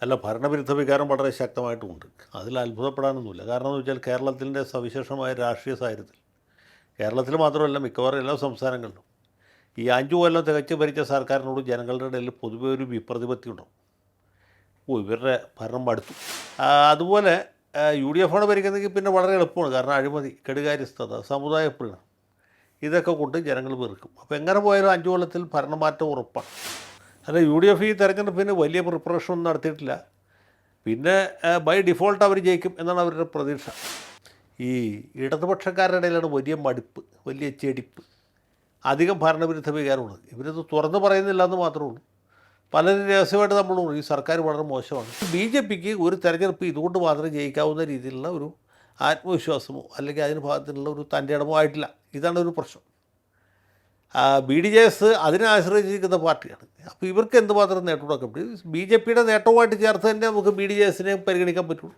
അല്ല, ഭരണവിരുദ്ധ വികാരം വളരെ ശക്തമായിട്ടുമുണ്ട്. അതിൽ അത്ഭുതപ്പെടാനൊന്നുമില്ല. കാരണം എന്ന് വെച്ചാൽ കേരളത്തിൻ്റെ സവിശേഷമായ രാഷ്ട്രീയ സാഹചര്യത്തിൽ, കേരളത്തിൽ മാത്രമല്ല മിക്കവാറും എല്ലാ സംസ്ഥാനങ്ങളിലും ഈ 5 കൊല്ലം തികച്ച് ഭരിച്ച സർക്കാരിനോട് ജനങ്ങളുടെ ഇടയിൽ പൊതുവെ ഒരു വിപ്രതിപത്തി ഉണ്ടാവും. ഇവരുടെ ഭരണം മടുത്തു. അതുപോലെ യു ഡി എഫാണ് ഭരിക്കുന്നതെങ്കിൽ പിന്നെ വളരെ എളുപ്പമാണ്. കാരണം അഴിമതി, കെടുകാര്യസ്ഥത, സമുദായ പ്രീണനം, ഇതൊക്കെ കൊണ്ട് ജനങ്ങൾ വെറുക്കും. അപ്പോൾ എങ്ങനെ പോയാലും 5 കൊല്ലത്തിൽ ഭരണമാറ്റം ഉറപ്പാണ്. അല്ല, യു ഡി എഫ് ഈ തെരഞ്ഞെടുപ്പിന് വലിയ പ്രിപ്പറേഷൻ ഒന്നും നടത്തിയിട്ടില്ല. പിന്നെ ബൈ ഡിഫോൾട്ട് അവർ ജയിക്കും എന്നാണ് അവരുടെ പ്രതീക്ഷ. ഈ ഇടതുപക്ഷക്കാരുടെ ഇടയിലാണ് വലിയ മടുപ്പ്, വലിയ ചെടിപ്പ്, അധികം ഭരണവിരുദ്ധ വികാരമുള്ളത്. ഇവരത് തുറന്ന് പറയുന്നില്ല എന്ന് മാത്രമേ ഉള്ളൂ. പലരും രഹസ്യമായിട്ട് നമ്മൾ ഈ സർക്കാർ വളരെ മോശമാണ്. ബി ജെ പിക്ക് ഒരു തെരഞ്ഞെടുപ്പ് ഇതുകൊണ്ട് മാത്രം ജയിക്കാവുന്ന രീതിയിലുള്ള ഒരു ആത്മവിശ്വാസമോ അല്ലെങ്കിൽ അതിന് ഭാഗത്തിനുള്ള ഒരു തൻ്റെ ഇടമോ ആയിട്ടില്ല. ഇതാണ് ഒരു പ്രശ്നം. ബി ഡി ജെ എസ് അതിനെ ആശ്രയിച്ചിരിക്കുന്ന പാർട്ടിയാണ്. അപ്പോൾ ഇവർക്ക് എന്തുമാത്രം നേട്ടമുണ്ടാക്കാൻ പറ്റും? ബി ജെ പിയുടെ നേട്ടവുമായിട്ട് ചേർത്ത് തന്നെ നമുക്ക് ബി ഡി ജെ എസിനെ പരിഗണിക്കാൻ പറ്റുള്ളൂ.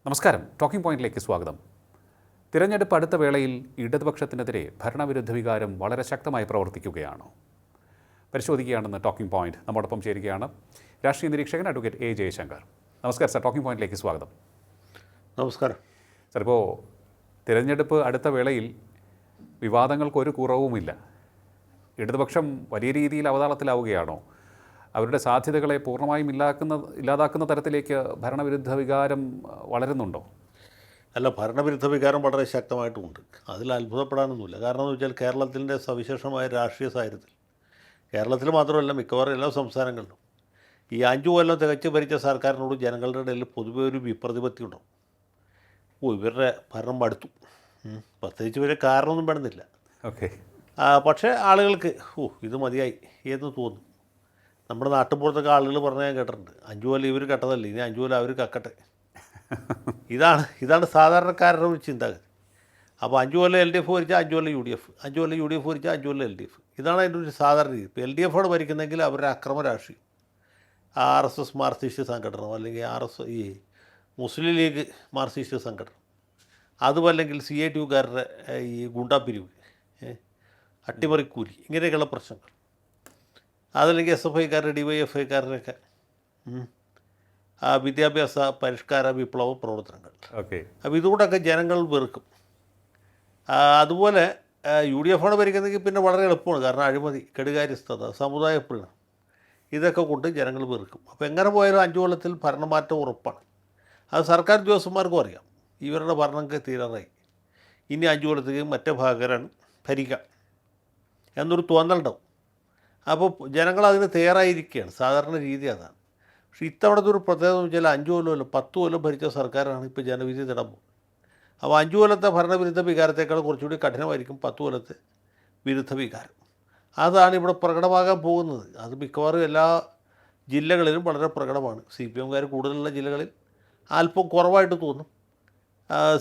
നമസ്കാരം, ടോക്കിംഗ് പോയിന്റിലേക്ക് സ്വാഗതം. തിരഞ്ഞെടുപ്പ് അടുത്ത വേളയിൽ ഇടതുപക്ഷത്തിനെതിരെ ഭരണവിരുദ്ധ വികാരം വളരെ ശക്തമായി പ്രവർത്തിക്കുകയാണോ? പരിശോധിക്കുകയാണെന്ന് ടോക്കിംഗ് പോയിന്റ്. നമ്മോടൊപ്പം ചേരുകയാണ് രാഷ്ട്രീയ നിരീക്ഷകൻ അഡ്വക്കേറ്റ് എ ജയശങ്കർ. നമസ്കാരം സാർ, ടോക്കിംഗ് പോയിന്റിലേക്ക് സ്വാഗതം. നമസ്കാരം സാർ, ഇപ്പോൾ തിരഞ്ഞെടുപ്പ് അടുത്ത വേളയിൽ വിവാദങ്ങൾക്കൊരു കുറവുമില്ല. ഇടതുപക്ഷം വലിയ രീതിയിൽ അവതാളത്തിലാവുകയാണോ? അവരുടെ സാധ്യതകളെ പൂർണ്ണമായും ഇല്ലാതാക്കുന്ന തരത്തിലേക്ക് ഭരണവിരുദ്ധ വികാരം വളരുന്നുണ്ടോ? അല്ല, ഭരണവിരുദ്ധ വികാരം വളരെ ശക്തമായിട്ടുമുണ്ട്. അതിൽ അത്ഭുതപ്പെടാനൊന്നുമില്ല. കാരണം എന്ന് വെച്ചാൽ കേരളത്തിൻ്റെ സവിശേഷമായ രാഷ്ട്രീയ സാഹചര്യത്തിൽ, കേരളത്തിൽ മാത്രമല്ല മിക്കവാറും എല്ലാ സംസ്ഥാനങ്ങളിലും ഈ 5 കൊല്ലം തികച്ച് ഭരിച്ച സർക്കാരിനോട് ജനങ്ങളുടെ ഇടയിൽ പൊതുവെ ഒരു വിപ്രതിപത്തി ഉണ്ടാവും. ഇവരുടെ ഭരണം മടുത്തു. പ്രത്യേകിച്ച് ഇവരെ കാരണമൊന്നും വേണമെന്നില്ല. ഓക്കെ. പക്ഷേ ആളുകൾക്ക് ഇത് മതിയായി എന്ന് തോന്നും. നമ്മുടെ നാട്ടുപുറത്തൊക്കെ ആളുകൾ പറഞ്ഞാൽ ഞാൻ കേട്ടിട്ടുണ്ട്, 5 കൊല്ലം ഇവർ കട്ടതല്ലേ, ഇനി 5 കൊല്ലം അവർ കക്കട്ടെ. ഇതാണ് സാധാരണക്കാരുടെ ഒരു ചിന്താഗതി. അപ്പോൾ 5 കൊല്ലം എൽ ഡി എഫ് ഭരിച്ചാൽ 5 കൊല്ലം യു ഡി എഫ്, 5 കൊല്ലം യു ഡി എഫ് ഭരിച്ചാൽ 5 കൊല്ലം എൽ ഡി എഫ്. ഇതാണ് അതിൻ്റെ ഒരു സാധാരണ രീതി. ഇപ്പോൾ എൽ ഡി എഫാണ് ഭരിക്കുന്നതെങ്കിൽ അവരുടെ അക്രമ രാഷ്ട്രീയം, RSS മാർക്സിസ്റ്റ് സംഘടന, അല്ലെങ്കിൽ ഈ മുസ്ലിം ലീഗ് മാർക്സിസ്റ്റ് സംഘടന, അതുമല്ലെങ്കിൽ CITUകാരുടെ ഈ ഗുണ്ടാപ്പിരിവ്, അട്ടിമറിക്കൂലി, ഇങ്ങനെയൊക്കെയുള്ള പ്രശ്നങ്ങൾ, അതല്ലെങ്കിൽ SFIക്കാരുടെ DYFIക്കാരുടെയൊക്കെ വിദ്യാഭ്യാസ പരിഷ്കാര വിപ്ലവ പ്രവർത്തനങ്ങൾ. ഓക്കെ. അപ്പോൾ ഇതുകൊണ്ടൊക്കെ ജനങ്ങൾ വെറുക്കും. അതുപോലെ യു ഡി എഫാണ് ഭരിക്കുന്നതെങ്കിൽ പിന്നെ വളരെ എളുപ്പമാണ്. കാരണം അഴിമതി, കെടുകാര്യസ്ഥത, സമുദായ പ്രീണനം, ഇതൊക്കെ കൊണ്ട് ജനങ്ങൾ വെറുക്കും. അപ്പോൾ എങ്ങനെ പോയാലും 5 കൊല്ലത്തിൽ ഭരണമാറ്റം ഉറപ്പാണ്. അത് സർക്കാർ ഉദ്യോഗസ്ഥന്മാർക്കും അറിയാം. ഇവരുടെ ഭരണമൊക്കെ തീരാറായി, ഇനി 5 കൊല്ലത്തേക്ക് മറ്റേ ഭാഗരാണ് ഭരിക്കാം എന്നൊരു തോന്നലുണ്ടാവും. അപ്പോൾ ജനങ്ങൾ അതിന് തയ്യാറായിരിക്കുകയാണ്. സാധാരണ രീതി അതാണ്. പക്ഷേ ഇത്തവണത്തെ ഒരു പ്രത്യേകത എന്ന് വെച്ചാൽ 5 കൊല്ലമല്ല 10 കൊല്ലം ഭരിച്ച സർക്കാരാണ് ഇപ്പോൾ ജനവിധി തേടാൻ പോകുന്നത്. അപ്പോൾ 5 കൊല്ലത്തെ ഭരണവിരുദ്ധ വികാരത്തേക്കാൾ കുറച്ചുകൂടി കഠിനമായിരിക്കും 10 കൊല്ലത്തെ വിരുദ്ധ വികാരം. അതാണ് ഇവിടെ പ്രകടമാകാൻ പോകുന്നത്. അത് മിക്കവാറും എല്ലാ ജില്ലകളിലും വളരെ പ്രകടമാണ്. CPMകാർ കൂടുതലുള്ള ജില്ലകളിൽ അല്പം കുറവായിട്ട് തോന്നും.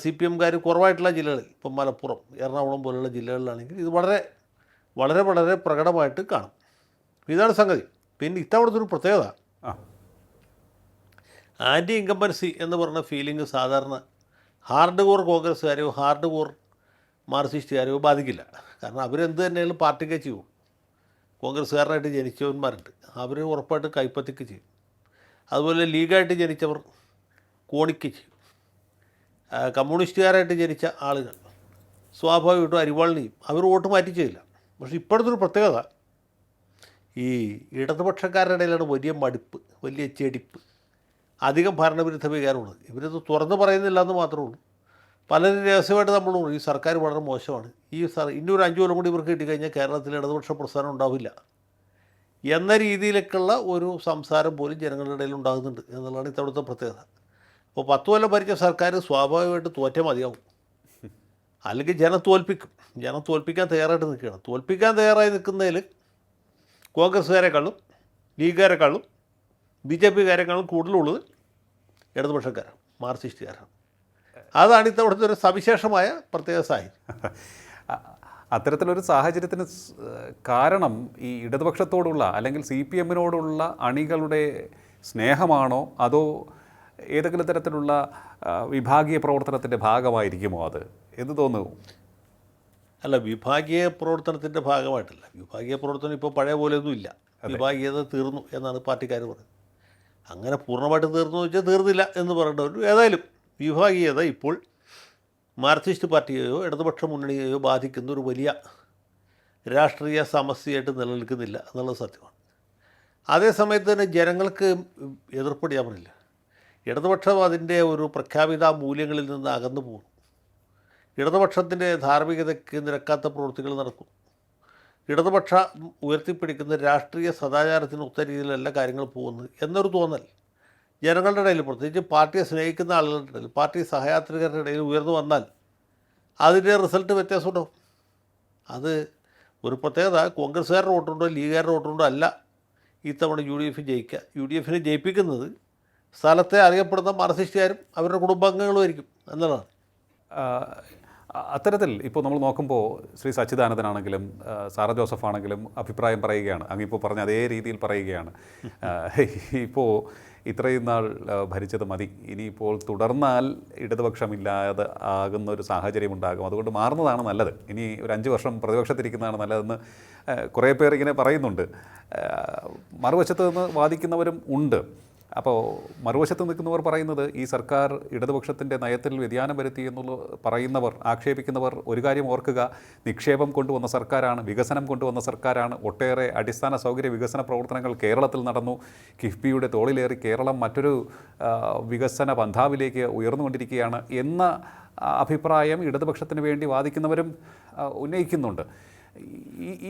CPMകാർ കുറവായിട്ടുള്ള ജില്ലകളിൽ, ഇപ്പം മലപ്പുറം, എറണാകുളം പോലുള്ള ജില്ലകളിലാണെങ്കിൽ ഇത് വളരെ വളരെ വളരെ പ്രകടമായിട്ട് കാണും. ഇതാണ് സംഗതി. പിന്നെ ഇത്തവണത്തെ ഒരു പ്രത്യേകത, ആൻറ്റി ഇൻകംബൻസി എന്ന് പറഞ്ഞ ഫീലിംഗ് സാധാരണ ഹാർഡ് കോർ കോൺഗ്രസ്സുകാരെയോ ഹാർഡ് കോർ മാർക്സിസ്റ്റുകാരെയോ ബാധിക്കില്ല. കാരണം അവരെന്ത് തന്നെയാലും പാർട്ടിക്കേ ചെയ്യും. കോൺഗ്രസ്സുകാരനായിട്ട് ജനിച്ചവന്മാരുണ്ട്, അവർ ഉറപ്പായിട്ട് കൈപ്പത്തിക്ക് ചെയ്യും. അതുപോലെ ലീഗായിട്ട് ജനിച്ചവർ കോണിക്ക് ചെയ്യും. കമ്മ്യൂണിസ്റ്റുകാരായിട്ട് ജനിച്ച ആളുകൾ സ്വാഭാവികമായിട്ടും അരിവാളിന് ചെയ്യും. അവർ വോട്ട് മാറ്റി ചെയ്യില്ല. പക്ഷേ ഇപ്പോഴത്തെ ഒരു പ്രത്യേകത, ഈ ഇടതുപക്ഷക്കാരുടെ ഇടയിലാണ് വലിയ മടുപ്പ്, വലിയ ചെടിപ്പ്, അധികം ഭരണവിരുദ്ധ വികാരമുള്ളത്. ഇവരത് തുറന്ന് പറയുന്നില്ല എന്ന് മാത്രമേ ഉള്ളൂ. പലരും രഹസ്യമായിട്ട് നമ്മൾ ഈ സർക്കാർ വളരെ മോശമാണ്, ഇനി ഒരു 5 കൊല്ലം കൂടി ഇവർക്ക് കിട്ടിക്കഴിഞ്ഞാൽ കേരളത്തിൽ ഇടതുപക്ഷ പ്രസ്ഥാനം ഉണ്ടാവില്ല എന്ന രീതിയിലേക്കുള്ള ഒരു സംസാരം പോലും ജനങ്ങളുടെ ഇടയിൽ ഉണ്ടാകുന്നുണ്ട് എന്നുള്ളതാണ് ഇത്തവണത്തെ പ്രത്യേകത. അപ്പോൾ 10 കൊല്ലം ഭരിച്ച സർക്കാർ സ്വാഭാവികമായിട്ട് തോറ്റേ മതിയാവും, അല്ലെങ്കിൽ ജനം തോൽപ്പിക്കാൻ തയ്യാറായിട്ട് നിൽക്കുകയാണ്. തോൽപ്പിക്കാൻ തയ്യാറായി നിൽക്കുന്നതിൽ കോൺഗ്രസ്സുകാരെക്കാളും ലീഗുകാരെക്കാളും BJPക്കാരെക്കാളും കൂടുതലുള്ളത് ഇടതുപക്ഷക്കാരാണ്, മാർക്സിസ്റ്റുകാരാണ്. അതാണ് ഇത്തവണത്തെ ഒരു സവിശേഷമായ പ്രത്യേക സാഹചര്യം. അത്തരത്തിലൊരു സാഹചര്യത്തിന് കാരണം ഈ ഇടതുപക്ഷത്തോടുള്ള അല്ലെങ്കിൽ CPMനോടുള്ള അണികളുടെ സ്നേഹമാണോ, അതോ ഏതെങ്കിലും തരത്തിലുള്ള വിഭാഗീയ പ്രവർത്തനത്തിൻ്റെ ഭാഗമായിരിക്കുമോ അത് എന്ന് തോന്നുന്നു? അല്ല, വിഭാഗീയ പ്രവർത്തനത്തിൻ്റെ ഭാഗമായിട്ടല്ല. വിഭാഗീയ പ്രവർത്തനം ഇപ്പോൾ പഴയ പോലെയൊന്നും ഇല്ല. വിഭാഗീയത തീർന്നു എന്നാണ് പാർട്ടിക്കാർ പറയുന്നത്. അങ്ങനെ പൂർണ്ണമായിട്ട് തീർന്നു എന്ന് വെച്ചാൽ തീർന്നില്ല എന്ന് പറയേണ്ട ഒരു, ഏതായാലും വിഭാഗീയത ഇപ്പോൾ മാർക്സിസ്റ്റ് പാർട്ടിയെയോ ഇടതുപക്ഷ മുന്നണിയെയോ ബാധിക്കുന്ന ഒരു വലിയ രാഷ്ട്രീയ സമസ്യയായിട്ട് നിലനിൽക്കുന്നില്ല എന്നുള്ളത് സത്യമാണ്. അതേസമയത്ത് തന്നെ ജനങ്ങൾക്ക് എതിർപ്പടിയാൻ പറ്റില്ല. ഇടതുപക്ഷം അതിൻ്റെ ഒരു പ്രഖ്യാപിത മൂല്യങ്ങളിൽ നിന്ന് അകന്നു പോകുന്നു. ഇടതുപക്ഷത്തിൻ്റെ ധാർമ്മികതയ്ക്ക് നിരക്കാത്ത പ്രവൃത്തികൾ നടക്കും. ഇടതുപക്ഷ ഉയർത്തിപ്പിടിക്കുന്ന രാഷ്ട്രീയ സദാചാരത്തിന് ഒത്ത രീതിയിലല്ല കാര്യങ്ങൾ പോകുന്നത് എന്നൊരു തോന്നൽ ജനങ്ങളുടെ ഇടയിൽ, പ്രത്യേകിച്ച് പാർട്ടിയെ സ്നേഹിക്കുന്ന ആളുകളുടെ ഇടയിൽ, പാർട്ടി സഹയാത്രികരുടെ ഇടയിൽ ഉയർന്നു വന്നാൽ അതിൻ്റെ റിസൾട്ട് വ്യത്യാസമുണ്ടാവും. അത് ഒരു പ്രത്യേകത, കോൺഗ്രസ്സുകാരുടെ വോട്ടുണ്ടോ ലീഗുകാരുടെ വോട്ടുണ്ടോ അല്ല ഇത്തവണ UDF ജയിക്കുക. UDFനെ ജയിപ്പിക്കുന്നത് സ്ഥലത്തെ അറിയപ്പെടുന്ന മാർക്സിസ്റ്റുകാരും അവരുടെ കുടുംബാംഗങ്ങളുമായിരിക്കും എന്നുള്ളതാണ്. അത്തരത്തിൽ ഇപ്പോൾ നമ്മൾ നോക്കുമ്പോൾ ശ്രീ സച്ചിദാനന്ദനാണെങ്കിലും സാറ ജോസഫ് ആണെങ്കിലും അഭിപ്രായം പറയുകയാണ്, അങ്ങിപ്പോൾ പറഞ്ഞ അതേ രീതിയിൽ പറയുകയാണ്. ഇപ്പോൾ ഇത്രയും നാൾ ഭരിച്ചത് മതി, ഇനിയിപ്പോൾ തുടർന്നാൽ ഇടതുപക്ഷമില്ലാതെ ആകുന്ന ഒരു സാഹചര്യം ഉണ്ടാകും, അതുകൊണ്ട് മാറുന്നതാണ് നല്ലത്, ഇനി ഒരു 5 വർഷം പ്രതിപക്ഷത്തിരിക്കുന്നതാണ് നല്ലതെന്ന് കുറേ പേർ ഇങ്ങനെ പറയുന്നുണ്ട്. മറുവശത്ത് നിന്ന് വാദിക്കുന്നവരും ഉണ്ട്. അപ്പോൾ മറുവശത്ത് നിൽക്കുന്നവർ പറയുന്നത് ഈ സർക്കാർ ഇടതുപക്ഷത്തിൻ്റെ നയത്തിൽ വ്യതിയാനം വരുത്തി എന്നുള്ള പറയുന്നവർ, ആക്ഷേപിക്കുന്നവർ ഒരു കാര്യം ഓർക്കുക, നിക്ഷേപം കൊണ്ടുവന്ന സർക്കാരാണ്, വികസനം കൊണ്ടുവന്ന സർക്കാരാണ്, ഒട്ടേറെ അടിസ്ഥാന സൗകര്യ വികസന പ്രവർത്തനങ്ങൾ കേരളത്തിൽ നടന്നു, കിഫ്ബിയുടെ തോളിലേറി കേരളം മറ്റൊരു വികസന പന്ഥാവിലേക്ക് ഉയർന്നുകൊണ്ടിരിക്കുകയാണ് എന്ന അഭിപ്രായം ഇടതുപക്ഷത്തിന് വേണ്ടി വാദിക്കുന്നവരും ഉന്നയിക്കുന്നുണ്ട്.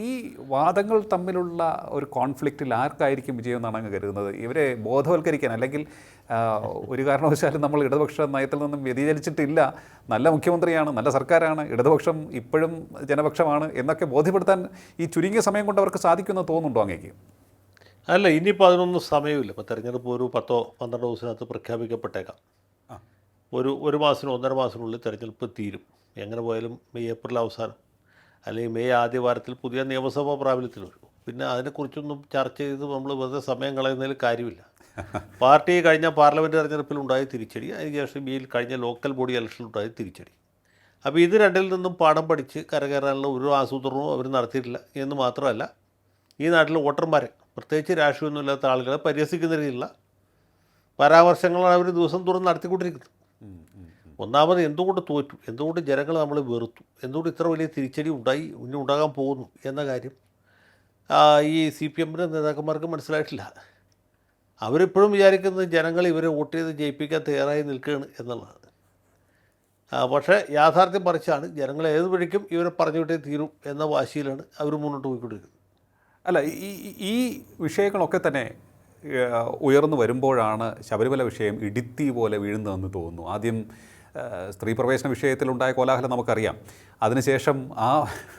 ഈ വാദങ്ങൾ തമ്മിലുള്ള ഒരു കോൺഫ്ലിക്റ്റിൽ ആർക്കായിരിക്കും വിജയം എന്നാണ് അങ്ങ് കരുതുന്നത്? ഇവരെ ബോധവൽക്കരിക്കാൻ, അല്ലെങ്കിൽ ഒരു കാരണവശാലും നമ്മൾ ഇടതുപക്ഷ നയത്തിൽ നിന്നും വ്യതിചലിച്ചിട്ടില്ല, നല്ല മുഖ്യമന്ത്രിയാണ്, നല്ല സർക്കാരാണ്, ഇടതുപക്ഷം ഇപ്പോഴും ജനപക്ഷമാണ് എന്നൊക്കെ ബോധ്യപ്പെടുത്താൻ ഈ ചുരുങ്ങിയ സമയം കൊണ്ട് അവർക്ക് സാധിക്കുമെന്ന് തോന്നുന്നുണ്ടോ അങ്ങേക്ക്? അല്ല, ഇനിയിപ്പോൾ അതിനൊന്നും സമയമില്ല. ഇപ്പോൾ തെരഞ്ഞെടുപ്പ് ഒരു 10-12 ദിവസത്തിനകത്ത് പ്രഖ്യാപിക്കപ്പെട്ടേക്കാം. ഒരു മാസത്തിനും 1.5 മാസത്തിനുള്ളിൽ തെരഞ്ഞെടുപ്പ് തീരും. എങ്ങനെ പോയാലും ഏപ്രിൽ അവസാനം അല്ലെങ്കിൽ മെയ് ആദ്യ വാരത്തിൽ പുതിയ നിയമസഭാ പ്രാബല്യത്തിൽ വരും. പിന്നെ അതിനെക്കുറിച്ചൊന്നും ചർച്ച ചെയ്ത് നമ്മൾ വെറുതെ സമയം കളയുന്നതിൽ കാര്യമില്ല. പാർട്ടി കഴിഞ്ഞ പാർലമെൻറ്റ് തെരഞ്ഞെടുപ്പിലുണ്ടായ തിരിച്ചടി, അതിനുശേഷം ഈ കഴിഞ്ഞ ലോക്കൽ ബോഡി ഇലക്ഷനിലുണ്ടായ തിരിച്ചടി. അപ്പോൾ ഇത് രണ്ടിൽ നിന്നും പാഠം പഠിച്ച് കരകയറാനുള്ള ഒരു ആസൂത്രണവും അവർ നടത്തിയിട്ടില്ല എന്ന് മാത്രമല്ല, ഈ നാട്ടിലെ വോട്ടർമാരെ, പ്രത്യേകിച്ച് രാഷ്ട്രീയമൊന്നുമില്ലാത്ത ആളുകളെ പരിഹസിക്കുന്ന രീതിയിലുള്ള പരാമർശങ്ങളാണ് അവർ ദിവസം തോറും നടത്തിക്കൊണ്ടിരിക്കുന്നത്. ഒന്നാമത് എന്തുകൊണ്ട് തോറ്റു, എന്തുകൊണ്ട് ജനങ്ങൾ നമ്മളെ വെറുത്തു, എന്തുകൊണ്ട് ഇത്ര വലിയ തിരിച്ചടി ഉണ്ടായി, ഇനി ഉണ്ടാകാൻ പോകുന്നു എന്ന കാര്യം ഈ CPM നേതാക്കന്മാർക്ക് മനസ്സിലായിട്ടില്ല. അവരിപ്പോഴും വിചാരിക്കുന്നത് ജനങ്ങൾ ഇവരെ വോട്ട് ചെയ്ത് ജയിപ്പിക്കാൻ തയ്യാറായി നിൽക്കുകയാണ് എന്നുള്ളതാണ്. പക്ഷേ യാഥാർത്ഥ്യം മറിച്ചാണ്. ജനങ്ങൾ ഏത് വഴിക്കും ഇവരെ പറഞ്ഞു വിട്ടേ തീരും എന്ന വാശിയിലാണ് അവർ മുന്നോട്ട് പോയിക്കൊണ്ടിരിക്കുന്നത്. അല്ല, ഈ വിഷയങ്ങളൊക്കെ തന്നെ ഉയർന്നു വരുമ്പോഴാണ് ശബരിമല വിഷയം ഇടിത്തി പോലെ വീഴുന്നതെന്ന് തോന്നുന്നു. ആദ്യം സ്ത്രീ പ്രവേശന വിഷയത്തിലുണ്ടായ കോലാഹലം നമുക്കറിയാം. അതിനുശേഷം ആ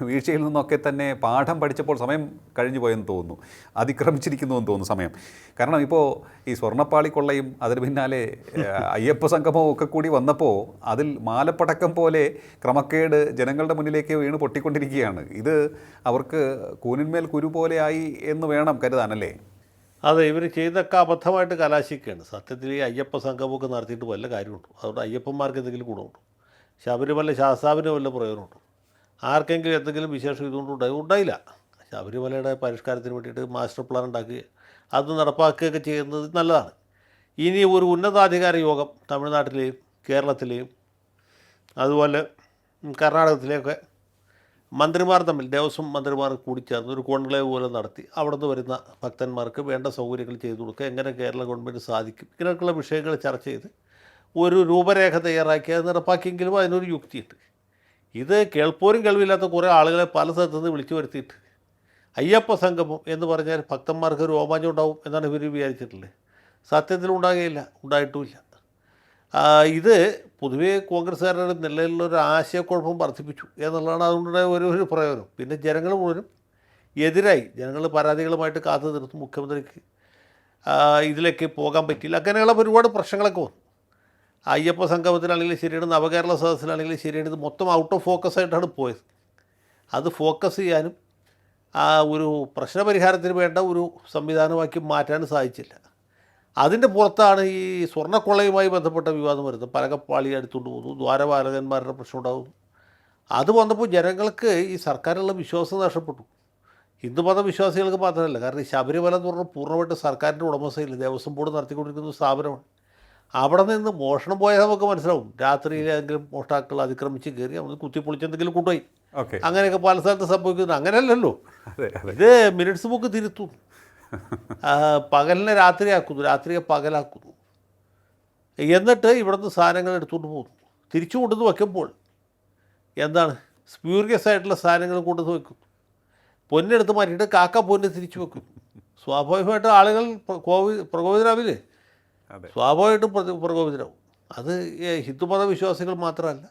വീഴ്ചയിൽ നിന്നൊക്കെ തന്നെ പാഠം പഠിച്ചപ്പോൾ സമയം കഴിഞ്ഞു പോയെന്ന് തോന്നുന്നു, അതിക്രമിച്ചിരിക്കുന്നുവെന്ന് തോന്നുന്നു സമയം. കാരണം ഇപ്പോൾ ഈ സ്വർണ്ണപ്പാളിക്കൊള്ളയും അതിന് പിന്നാലെ അയ്യപ്പ സംഗമവും ഒക്കെ കൂടി വന്നപ്പോൾ അതിൽ മാലപ്പടക്കം പോലെ ക്രമക്കേട് ജനങ്ങളുടെ മുന്നിലേക്ക് വീണ് പൊട്ടിക്കൊണ്ടിരിക്കുകയാണ്. ഇത് അവർക്ക് കൂനിന്മേൽ കുരു പോലെയായി എന്ന് വേണം കരുതാനല്ലേ? അതെ, ഇവർ ചെയ്തൊക്കെ അബദ്ധമായിട്ട് കലാശിക്കുകയാണ്. സത്യത്തിൽ ഈ അയ്യപ്പ സംഗമമൊക്കെ നടത്തിയിട്ട് വല്ല കാര്യമുണ്ടോ? അതുകൊണ്ട് അയ്യപ്പന്മാർക്ക് എന്തെങ്കിലും ഗുണമുണ്ടോ? ശബരിമല ശാസ്താവിന് വല്ല പ്രയോജനമുണ്ടോ? ആർക്കെങ്കിലും എന്തെങ്കിലും വിശേഷം ഇതുകൊണ്ട് ഉണ്ടായില്ല. ശബരിമലയുടെ പരിഷ്കാരത്തിന് വേണ്ടിയിട്ട് മാസ്റ്റർ പ്ലാൻ ഉണ്ടാക്കുകയും അത് നടപ്പാക്കുകയൊക്കെ ചെയ്യുന്നത് നല്ലതാണ്. ഇനി ഒരു ഉന്നതാധികാര യോഗം തമിഴ്നാട്ടിലെയും കേരളത്തിലെയും അതുപോലെ കർണാടകത്തിലെയൊക്കെ മന്ത്രിമാർ തമ്മിൽ, ദേവസ്വം മന്ത്രിമാർ കൂടിച്ചേർന്ന് ഒരു കോൺക്ലേവ് പോലെ നടത്തി അവിടെ നിന്ന് വരുന്ന ഭക്തന്മാർക്ക് വേണ്ട സൗകര്യങ്ങൾ ചെയ്തു കൊടുക്കുക, എങ്ങനെ കേരള ഗവൺമെൻറ് സാധിക്കും, ഇങ്ങനെയൊക്കെയുള്ള വിഷയങ്ങൾ ചർച്ച ചെയ്ത് ഒരു രൂപരേഖ തയ്യാറാക്കി അത് നടപ്പാക്കിയെങ്കിലും അതിനൊരു യുക്തിയുണ്ട്. ഇത് കേൾപ്പോരും കേൾവില്ലാത്ത കുറേ ആളുകളെ പല സ്ഥലത്തു നിന്ന് വിളിച്ചു വരുത്തിയിട്ട് അയ്യപ്പ സംഗമം എന്ന് പറഞ്ഞാൽ ഭക്തന്മാർക്ക് രോമാഞ്ചം ഉണ്ടാവും എന്നാണ് ഇവർ വിചാരിച്ചിട്ടുള്ളത്. സത്യത്തിൽ ഉണ്ടാകുകയില്ല, ഉണ്ടായിട്ടുമില്ല. ഇത് പൊതുവേ കോൺഗ്രസ്സുകാരുടെ നിലയിലുള്ളൊരു ആശയക്കുഴപ്പം വർദ്ധിപ്പിച്ചു എന്നുള്ളതാണ് അതുകൊണ്ടുണ്ടായ ഒരു പ്രയോജനം. പിന്നെ ജനങ്ങൾ മുഴുവനും എതിരായി, ജനങ്ങൾ പരാതികളുമായിട്ട് കാത്തു നിർത്തും, മുഖ്യമന്ത്രിക്ക് ഇതിലേക്ക് പോകാൻ പറ്റിയില്ല, അങ്ങനെയുള്ള ഒരുപാട് പ്രശ്നങ്ങളൊക്കെ വന്നു. അയ്യപ്പ സംഗമത്തിലാണെങ്കിലും ശരിയാണ്, നവകേരള സദസ്സിലാണെങ്കിലും ശരിയാണ്, ഇത് മൊത്തം ഔട്ട് ഓഫ് ഫോക്കസ് ആയിട്ടാണ് പോയത്. അത് ഫോക്കസ് ചെയ്യാനും ഒരു പ്രശ്നപരിഹാരത്തിന് വേണ്ട ഒരു സംവിധാനമാക്കി മാറ്റാനും സാധിച്ചില്ല. അതിൻ്റെ പുറത്താണ് ഈ സ്വർണ്ണക്കൊള്ളയുമായി ബന്ധപ്പെട്ട വിവാദം വരുന്നത്. പലകപ്പാളി എടുത്തുകൊണ്ട് പോകുന്നു, ദ്വാരപാലകന്മാരുടെ പ്രശ്നം ഉണ്ടാകുന്നു, അത് വന്നപ്പോൾ ജനങ്ങൾക്ക് ഈ സർക്കാരിലുള്ള വിശ്വാസം നഷ്ടപ്പെട്ടു. ഹിന്ദുമത വിശ്വാസികൾക്ക് മാത്രമല്ല, കാരണം ഈ ശബരിമല എന്ന് പറഞ്ഞാൽ പൂർണ്ണമായിട്ട് സർക്കാരിൻ്റെ ഉടമസ്ഥയില്ല, ദേവസ്വം ബോർഡ് നടത്തിക്കൊണ്ടിരിക്കുന്ന സ്ഥാപനമാണ്. അവിടെ നിന്ന് മോഷണം പോയാൽ നമുക്ക് മനസ്സിലാവും. രാത്രിയിലെങ്കിലും മോഷ്ടാക്കൾ അതിക്രമിച്ച് കയറി അവർ കുത്തിപ്പൊളിച്ചെന്തെങ്കിലും കൊണ്ടുപോയി. ഓക്കെ. അങ്ങനെയൊക്കെ പല സ്ഥലത്ത് സംഭവിക്കുന്നു. അങ്ങനെയല്ലല്ലോ, അതെ അതെ. ഇത് മിനിറ്റ്സ് ബുക്ക് തിരുത്തുന്നു. പകലിനെ രാത്രിയാക്കുന്നു, രാത്രിയെ പകലാക്കുന്നു. എന്നിട്ട് ഇവിടുന്ന് സാധനങ്ങൾ എടുത്തുകൊണ്ട് പോകുന്നു. തിരിച്ചു കൊണ്ടുവന്ന് വയ്ക്കുമ്പോൾ എന്താണ്, സ്പ്യൂരിയസ് ആയിട്ടുള്ള സാധനങ്ങൾ കൊണ്ടുവന്ന് വയ്ക്കുന്നു. പൊന്നെടുത്ത് മാറ്റിയിട്ട് കാക്ക പൊന്ന് തിരിച്ചു വെക്കും. സ്വാഭാവികമായിട്ടും ആളുകൾ പ്രകോപിതരാവില്ലേ? അതെ. സ്വാഭാവികമായിട്ടും പ്രകോപിതരാവും. അത് ഹിന്ദുമത വിശ്വാസികൾ മാത്രമല്ല,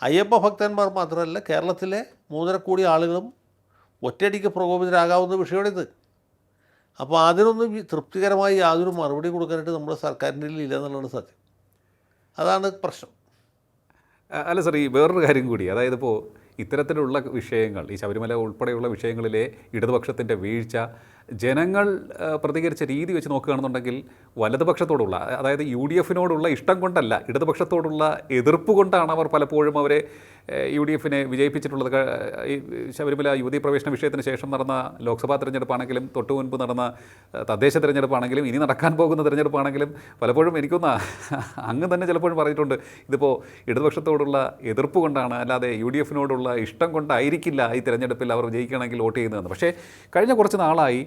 അയ്യപ്പ ഭക്തന്മാർ മാത്രമല്ല, കേരളത്തിലെ 3.5 കോടി ആളുകളും ഒറ്റയടിക്ക് പ്രകോപിതരാകാവുന്ന വിഷയമാണിത്. അപ്പോൾ അതിനൊന്നും തൃപ്തികരമായി യാതൊരു മറുപടി കൊടുക്കാനായിട്ട് നമ്മുടെ സർക്കാരിൻ്റെ ഇല്ല എന്നുള്ളതാണ് സത്യം. അതാണ് പ്രശ്നം. അല്ല സാർ, ഈ വേറൊരു കാര്യം കൂടി, അതായത് ഇപ്പോൾ ഇത്തരത്തിലുള്ള വിഷയങ്ങൾ, ഈ ശബരിമല ഉൾപ്പെടെയുള്ള വിഷയങ്ങളിലെ ഇടതുപക്ഷത്തിൻ്റെ വീഴ്ച, ജനങ്ങൾ പ്രതികരിച്ച രീതി വെച്ച് നോക്കുകയാണെന്നുണ്ടെങ്കിൽ വലതുപക്ഷത്തോടുള്ള, അതായത് UDFിനോടുള്ള ഇഷ്ടം കൊണ്ടല്ല, ഇടതുപക്ഷത്തോടുള്ള എതിർപ്പ് കൊണ്ടാണ് അവർ പലപ്പോഴും അവരെ UDFിനെ വിജയിപ്പിച്ചിട്ടുള്ളത്. ഈ ശബരിമല യുവതീ പ്രവേശന വിഷയത്തിന് ശേഷം നടന്ന ലോക്സഭാ തിരഞ്ഞെടുപ്പാണെങ്കിലും തൊട്ടു മുൻപ് നടന്ന തദ്ദേശ തിരഞ്ഞെടുപ്പാണെങ്കിലും ഇനി നടക്കാൻ പോകുന്ന തിരഞ്ഞെടുപ്പാണെങ്കിലും പലപ്പോഴും എനിക്കൊന്ന് അങ്ങ് തന്നെ ചിലപ്പോഴും പറഞ്ഞിട്ടുണ്ട്, ഇതിപ്പോൾ ഇടതുപക്ഷത്തോടുള്ള എതിർപ്പ് കൊണ്ടാണ്, അല്ലാതെ UDFിനോടുള്ള ഇഷ്ടം കൊണ്ടായിരിക്കില്ല ഈ തിരഞ്ഞെടുപ്പിൽ അവർ വിജയിക്കണമെങ്കിൽ വോട്ട് ചെയ്യുന്നതെന്ന്. പക്ഷേ കഴിഞ്ഞ കുറച്ച് നാളായി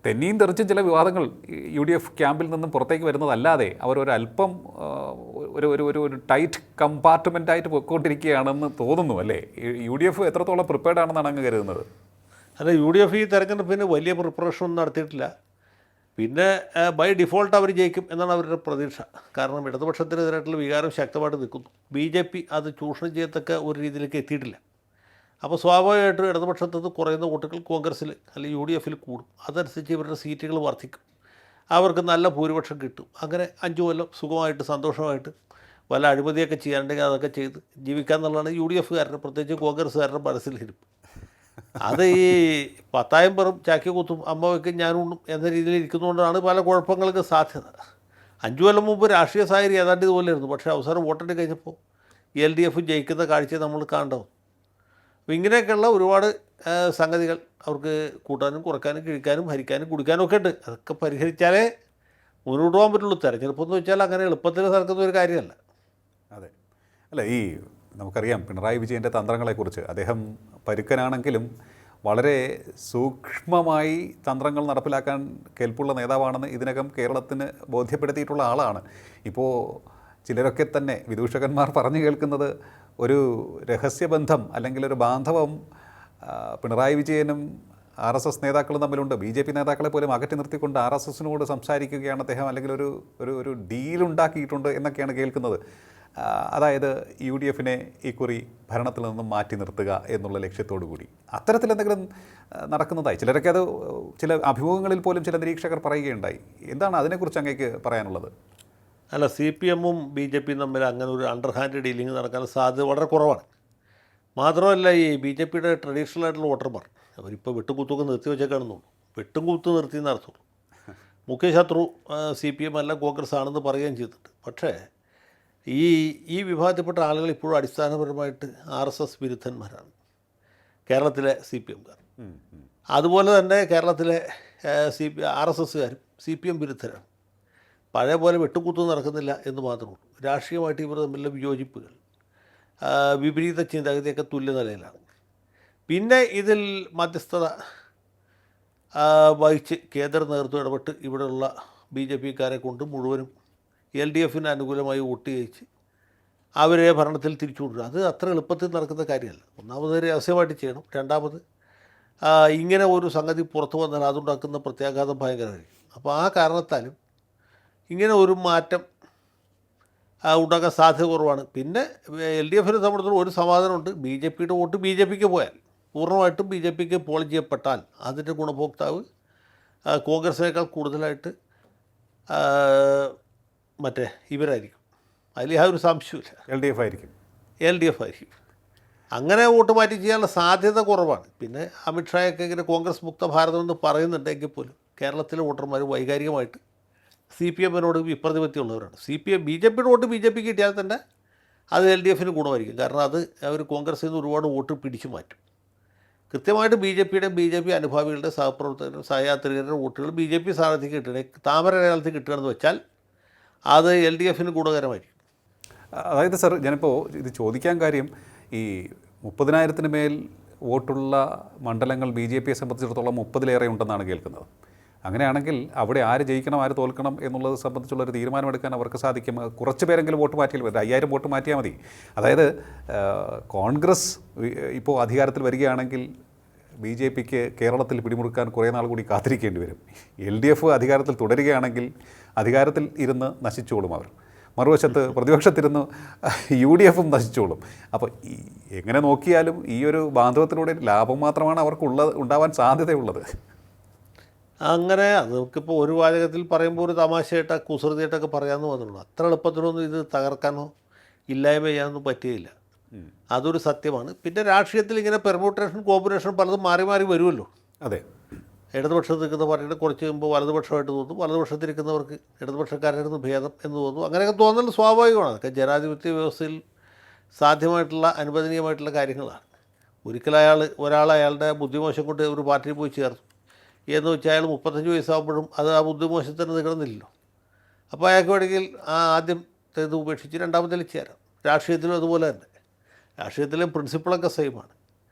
തെന്നിയും തെറിച്ചും ചില വിവാദങ്ങൾ UDF ക്യാമ്പിൽ നിന്നും പുറത്തേക്ക് വരുന്നതല്ലാതെ അവരൊരല്പം ഒരു ഒരു ഒരു ടൈറ്റ് കമ്പാർട്ട്മെൻറ്റായിട്ട് പോയിക്കൊണ്ടിരിക്കുകയാണെന്ന് തോന്നുന്നു, അല്ലേ? UDF എത്രത്തോളം പ്രിപ്പയർഡ് ആണെന്നാണ് അങ്ങ് കരുതുന്നത്? അല്ല, UDF ഈ തെരഞ്ഞെടുപ്പിന് വലിയ പ്രിപ്പറേഷൻ ഒന്നും നടത്തിയിട്ടില്ല. പിന്നെ ബൈ ഡിഫോൾട്ട് അവർ ജയിക്കും എന്നാണ് അവരുടെ പ്രതീക്ഷ. കാരണം ഇടതുപക്ഷത്തിനെതിരായിട്ടുള്ള വികാരം ശക്തമായിട്ട് നിൽക്കുന്നു. BJP അത് ചൂഷണം ചെയ്യത്തക്ക ഒരു രീതിയിലേക്ക് എത്തിയിട്ടില്ല. അപ്പോൾ സ്വാഭാവികമായിട്ടും ഇടതുപക്ഷത്ത് നിന്ന് കുറയുന്ന വോട്ടുകൾ കോൺഗ്രസ്സിൽ അല്ലെങ്കിൽ UDFിൽ കൂടും. അതനുസരിച്ച് ഇവരുടെ സീറ്റുകൾ വർദ്ധിക്കും, അവർക്ക് നല്ല ഭൂരിപക്ഷം കിട്ടും. അങ്ങനെ 5 കൊല്ലം സുഖമായിട്ട് സന്തോഷമായിട്ട് വല്ല അഴിമതിയൊക്കെ ചെയ്യാനുണ്ടെങ്കിൽ അതൊക്കെ ചെയ്ത് ജീവിക്കുക എന്നുള്ളതാണ് UDFകാരുടെ, പ്രത്യേകിച്ച് കോൺഗ്രസ്സുകാരുടെ മനസ്സിലിരിപ്പ്. അത് ഈ 10,000 പേരും ചാക്കി കുത്തും അമ്മ വയ്ക്കും ഞാനുണ്ണും എന്ന രീതിയിൽ ഇരിക്കുന്നതുകൊണ്ടാണ് പല കുഴപ്പങ്ങൾക്ക് സാധ്യത. 5 കൊല്ലം മുമ്പ് രാഷ്ട്രീയ സാഹചര്യം ഏതാണ്ട് ഇതുപോലെയായിരുന്നു. പക്ഷേ അവസാനം വോട്ടെണ്ണി കഴിഞ്ഞപ്പോൾ LDF ജയിക്കുന്ന കാഴ്ച നമ്മൾ കാണും. അപ്പോൾ ഇങ്ങനെയൊക്കെയുള്ള ഒരുപാട് സംഗതികൾ അവർക്ക് കൂട്ടാനും കുറയ്ക്കാനും കിഴിക്കാനും ഹരിക്കാനും കുടിക്കാനും ഒക്കെ ഉണ്ട്. അതൊക്കെ പരിഹരിച്ചാലേ മുന്നോട്ട് പോകാൻ പറ്റുള്ളൂ. തെരഞ്ഞെടുപ്പെന്ന് വെച്ചാൽ അങ്ങനെ എളുപ്പത്തിൽ നടക്കുന്ന ഒരു കാര്യമല്ല. അതെ. അല്ല, ഈ നമുക്കറിയാം പിണറായി വിജയൻ്റെ തന്ത്രങ്ങളെക്കുറിച്ച്. അദ്ദേഹം പരുക്കനാണെങ്കിലും വളരെ സൂക്ഷ്മമായി തന്ത്രങ്ങൾ നടപ്പിലാക്കാൻ കെൽപ്പുള്ള നേതാവാണെന്ന് ഇതിനകം കേരളത്തിന് ബോധ്യപ്പെടുത്തിയിട്ടുള്ള ആളാണ്. ഇപ്പോൾ ചിലരൊക്കെ തന്നെ വിദൂഷകന്മാർ പറഞ്ഞു കേൾക്കുന്നത് ഒരു രഹസ്യബന്ധം അല്ലെങ്കിൽ ഒരു ബാന്ധവം പിണറായി വിജയനും RSS നേതാക്കളും തമ്മിലുണ്ട്. BJP നേതാക്കളെ പോലും അകറ്റി നിർത്തിക്കൊണ്ട് RSSനോട് സംസാരിക്കുകയാണ് അദ്ദേഹം, അല്ലെങ്കിൽ ഒരു ഡീലുണ്ടാക്കിയിട്ടുണ്ട് എന്നൊക്കെയാണ് കേൾക്കുന്നത്. അതായത് UDFിനെ ഇക്കുറി ഭരണത്തിൽ നിന്നും മാറ്റി നിർത്തുക എന്നുള്ള ലക്ഷ്യത്തോടു കൂടി അത്തരത്തിൽ എന്തെങ്കിലും നടക്കുന്നതായി ചിലരൊക്കെ അത് ചില അഭിമുഖങ്ങളിൽ പോലും ചില നിരീക്ഷകർ പറയുകയുണ്ടായി. എന്താണ് അതിനെക്കുറിച്ച് അങ്ങേക്ക് പറയാനുള്ളത്? അല്ല, CPMഉം BJPയും തമ്മിൽ അങ്ങനെ ഒരു അണ്ടർഹാൻഡ് ഡീലിംഗ് നടക്കാൻ സാധ്യത വളരെ കുറവാണ്. മാത്രമല്ല, ഈ BJPയുടെ ട്രഡീഷണൽ ആയിട്ടുള്ള വോട്ടർമാർ അവരിപ്പോൾ വെട്ടുകുത്തൊക്കെ നിർത്തി വെച്ചേക്കാണെന്നുള്ളൂ. വെട്ടും കുത്ത് നിർത്തി നടത്തുള്ളൂ. മുഖ്യ ശത്രു CPM അല്ല കോൺഗ്രസ് ആണെന്ന് പറയുകയും ചെയ്തിട്ടുണ്ട്. പക്ഷേ ഈ വിഭാഗത്തിൽപ്പെട്ട ആളുകൾ ഇപ്പോഴും അടിസ്ഥാനപരമായിട്ട് RSS വിരുദ്ധന്മാരാണ് കേരളത്തിലെ CPMകാർ. അതുപോലെ തന്നെ കേരളത്തിലെ RSSകാരും CPM വിരുദ്ധരാണ്. പഴയ പോലെ വെട്ടുകുത്ത് നടക്കുന്നില്ല എന്ന് മാത്രമേ ഉള്ളൂ. രാഷ്ട്രീയമായിട്ട് ഇവർ തമ്മിലുള്ള വിയോജിപ്പുകൾ, വിപരീത ചിന്താഗതിയൊക്കെ തുല്യ നിലയിലാണ്. പിന്നെ ഇതിൽ മധ്യസ്ഥത വഹിച്ച് കേന്ദ്ര നേതൃത്വം ഇടപെട്ട് ഇവിടെയുള്ള BJPക്കാരെ കൊണ്ട് മുഴുവനും LDFന് അനുകൂലമായി വോട്ട് ചെയ്യിച്ച് അവരെ ഭരണത്തിൽ തിരിച്ചു കൊണ്ടുവരിക. അത് അത്ര എളുപ്പത്തിൽ നടക്കുന്ന കാര്യമല്ല. ഒന്നാമത് രഹസ്യമായിട്ട് ചെയ്യണം. രണ്ടാമത് ഇങ്ങനെ ഒരു സംഗതി പുറത്തു വന്നാൽ അതുണ്ടാക്കുന്ന പ്രത്യാഘാതം ഭയങ്കരമായിരിക്കും. അപ്പോൾ ആ കാരണത്താലും ഇങ്ങനെ ഒരു മാറ്റം ഉണ്ടാക്കാൻ സാധ്യത കുറവാണ്. പിന്നെ LDFനെ സംബന്ധിച്ചിടത്തോളം ഒരു സമാധാനമുണ്ട്. BJPയുടെ വോട്ട് BJPക്ക് പോയാൽ, പൂർണ്ണമായിട്ടും BJPക്ക് പോൾ ചെയ്യപ്പെട്ടാൽ അതിൻ്റെ ഗുണഭോക്താവ് കോൺഗ്രസിനേക്കാൾ കൂടുതലായിട്ട് മറ്റേ ഇവരായിരിക്കും. അതിൽ യാതൊരു സംശയമില്ല. LDF ആയിരിക്കും. അങ്ങനെ വോട്ട് മാറ്റി ചെയ്യാനുള്ള സാധ്യത കുറവാണ്. പിന്നെ അമിത്ഷായൊക്കെ ഇങ്ങനെ കോൺഗ്രസ് മുക്ത ഭാരതം എന്ന് പറയുന്നുണ്ടെങ്കിൽ പോലും കേരളത്തിലെ വോട്ടർമാർ വൈകാരികമായിട്ട് CPMനോട് വിപ്രതിപത്തിയുള്ളവരാണ്. BJPയുടെ വോട്ട് BJPക്ക് കിട്ടിയാൽ തന്നെ അത് എൽ ഡി എഫിന് ഗുണമായിരിക്കും. കാരണം അത് അവർ കോൺഗ്രസിൽ നിന്ന് ഒരുപാട് വോട്ട് പിടിച്ചു മാറ്റും. കൃത്യമായിട്ട് ബി ജെ പി അനുഭാവികളുടെ സഹപ്രവർത്തകരും സഹയാത്രികരുടെ വോട്ടുകൾ ബി ജെ പി സ്ഥാനാർത്ഥിക്ക് കിട്ടുകയാണെങ്കിൽ താമര കാലത്ത് കിട്ടുകയെന്ന് വെച്ചാൽ അത് എൽ ഡി എഫിന് ഗുണകരമായിരിക്കും. അതായത് സർ, ഞാനിപ്പോൾ ഇത് ചോദിക്കാൻ കാര്യം, ഈ 30,000-ന് മേൽ വോട്ടുള്ള മണ്ഡലങ്ങൾ ബി ജെ പിയെ സംബന്ധിച്ചിടത്തോളം 30-ലേറെ ഉണ്ടെന്നാണ് കേൾക്കുന്നത്. അങ്ങനെയാണെങ്കിൽ അവിടെ ആര് ജയിക്കണം ആര് തോൽക്കണം എന്നുള്ളത് സംബന്ധിച്ചുള്ളൊരു തീരുമാനമെടുക്കാൻ അവർക്ക് സാധിക്കും. കുറച്ച് പേരെങ്കിലും വോട്ട് മാറ്റിയാൽ മതി, 5000 വോട്ട് മാറ്റിയാൽ മതി. അതായത് കോൺഗ്രസ് ഇപ്പോൾ അധികാരത്തിൽ വരികയാണെങ്കിൽ ബി ജെ പിക്ക് കേരളത്തിൽ പിടിമുറുക്കാൻ കുറേ നാൾ കൂടി കാത്തിരിക്കേണ്ടി വരും. എൽ ഡി എഫ് അധികാരത്തിൽ തുടരുകയാണെങ്കിൽ അധികാരത്തിൽ ഇരുന്ന് നശിച്ചോളും അവർ. മറുവശത്ത് പ്രതിപക്ഷത്തിരുന്ന് യു ഡി എഫും നശിച്ചോളും. അപ്പോൾ എങ്ങനെ നോക്കിയാലും ഈ ഒരു ബാന്ധവത്തിലൂടെ ലാഭം മാത്രമാണ് ഉണ്ടാവാൻ സാധ്യതയുള്ളത്. അങ്ങനെ അത് നമുക്കിപ്പോൾ ഒരു വാചകത്തിൽ പറയുമ്പോൾ ഒരു തമാശയായിട്ടൊക്കെ കുസൃതിയായിട്ടൊക്കെ പറയാമെന്ന് വന്നിട്ടുള്ളൂ. അത്ര എളുപ്പത്തിലൊന്നും ഇത് തകർക്കാനോ ഇല്ലായ്മ ചെയ്യാനൊന്നും പറ്റുകയില്ല. അതൊരു സത്യമാണ്. പിന്നെ രാഷ്ട്രീയത്തിൽ ഇങ്ങനെ പെർമ്യൂട്ടേഷൻ കോമ്പിനേഷൻ പലതും മാറി മാറി വരുമല്ലോ. അതെ, ഇടതുപക്ഷത്ത് നിൽക്കുന്ന പാർട്ടിയുടെ കുറച്ച് മുമ്പ് വലതുപക്ഷമായിട്ട് തോന്നും, വലതുപക്ഷത്തിരിക്കുന്നവർക്ക് ഇടതുപക്ഷക്കാരായിരുന്നു ഭേദം എന്ന് തോന്നും. അങ്ങനെയൊക്കെ തോന്നൽ സ്വാഭാവികമാണ്. അതൊക്കെ ജനാധിപത്യ വ്യവസ്ഥയിൽ സാധ്യമായിട്ടുള്ള അനുവദനീയമായിട്ടുള്ള കാര്യങ്ങളാണ്. ഒരാൾ അയാളുടെ ബുദ്ധിമോശം കൊണ്ട് ഒരു പാർട്ടിയിൽ പോയി ചേർന്നു എന്ന് വെച്ചാൽ അയാൾ 35 വയസ്സാകുമ്പോഴും അത് ആ ബുദ്ധിമോശത്തിന് നിൽക്കണമെന്നില്ലല്ലോ. അപ്പോൾ അയാൾക്ക് വേണമെങ്കിൽ ആദ്യത്തേത് ഉപേക്ഷിച്ച് രണ്ടാമത്തേൽ ചേരാം. രാഷ്ട്രീയത്തിലും അതുപോലെ തന്നെ. രാഷ്ട്രീയത്തിലെ പ്രിൻസിപ്പിളൊക്കെ സെയിമാണ്.